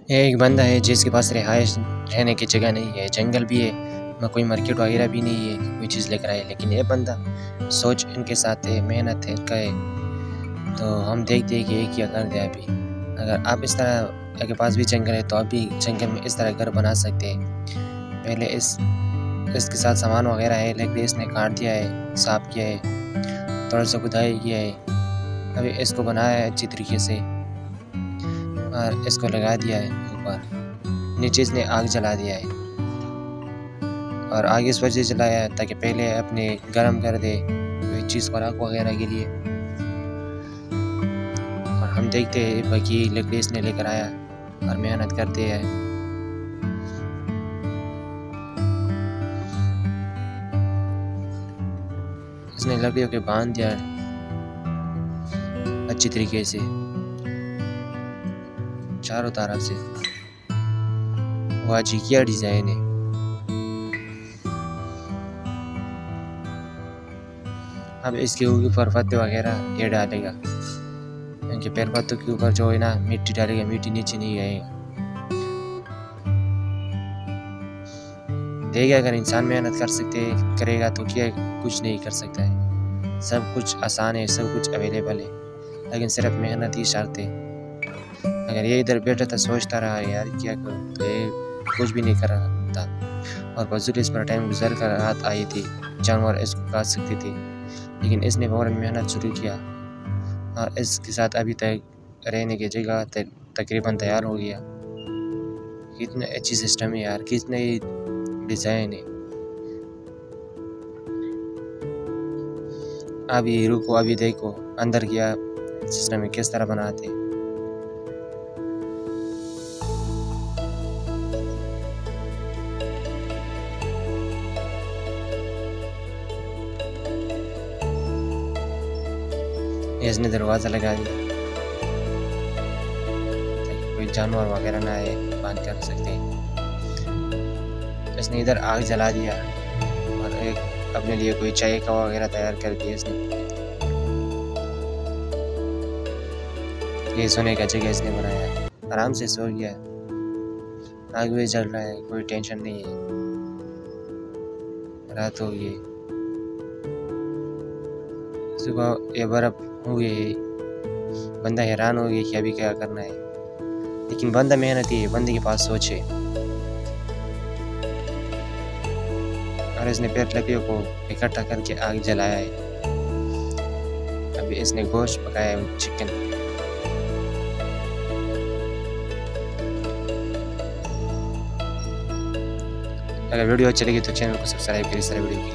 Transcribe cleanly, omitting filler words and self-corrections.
एक बंदा है जिसके पास रिहाइश रहने की जगह नहीं है, जंगल भी है, ना कोई मार्केट वगैरह भी नहीं है कोई चीज़ लेकर आए। लेकिन ये बंदा सोच इनके साथ है, मेहनत है इनका है। तो हम देखते हैं कि ये क्या कर दिया अभी। अगर आप इस तरह आपके पास भी जंगल है तो आप भी जंगल में इस तरह घर बना सकते हैं। पहले इसके साथ सामान वगैरह है, लेकिन इसने काट दिया है, साफ किया है, थोड़ा सा खुदाई किया है। अभी इसको बनाया है अच्छी तरीके से और इसको लगा दिया है ऊपर। नीचे इसने आग जला दिया है और आग इस वजह से जलाया है ताकि पहले अपने गर्म कर दे कोई चीज़ खुराक वगैरह के लिए। और हम देखते हैं बाकी लकड़ी इसने लेकर आया और मेहनत करते हैं। इसने लकड़ियों के बांध दिया अच्छी तरीके से चारों तरफ से। वाह जी क्या डिज़ाइन है। अब इसके ऊपर पत्ते वगैरह ये डालेगा, क्योंकि पेड़ पत्तों के ऊपर जो है ना मिट्टी डालेगा, मिट्टी नीचे नहीं आएगा। देखिए अगर इंसान मेहनत करेगा तो क्या कुछ नहीं कर सकता है। सब कुछ आसान है, सब कुछ अवेलेबल है, लेकिन सिर्फ मेहनत ही शर्त है। अगर ये इधर बैठा था सोचता रहा यार क्या करूँ, तो ये कुछ भी नहीं कर रहा था। और बजुर्ग इस पर टाइम गुजर कर रात आई थी, जानवर इसको काट सकते थे, लेकिन इसने फौरन मेहनत शुरू किया और इसके साथ अभी तक रहने की जगह तकरीबन तैयार हो गया। कितने अच्छी सिस्टम है यार, कितने डिज़ाइन है। अभी रुको, अभी देखो अंदर क्या सिस्टम है, किस तरह बनाते हैं। इसने दरवाज़ा लगा दिया ताकि कोई जानवर वगैरह ना आए, बांध कर सकते हैं। इसने इधर आग जला दिया और एक अपने लिए कोई चाय का वगैरह तैयार कर दिया इसने। ये सोने का जगह इसने बनाया, आराम से सो गया। आग भी जल रहा है, कोई टेंशन नहीं है। रात हो गई, सुबह ये बर्फ हो गई। बंदा हैरान हो गया कि अभी क्या करना है, लेकिन बंदा मेहनती है, बंदे के पास सोच है। और इसने पेड़ लकड़ियों को इकट्ठा करके आग जलाया है। अभी इसने गोश्त पकाया है, चिकन। अगर वीडियो अच्छी लगी तो चैनल को सब्सक्राइब करिए इस तरह वीडियो के लिए।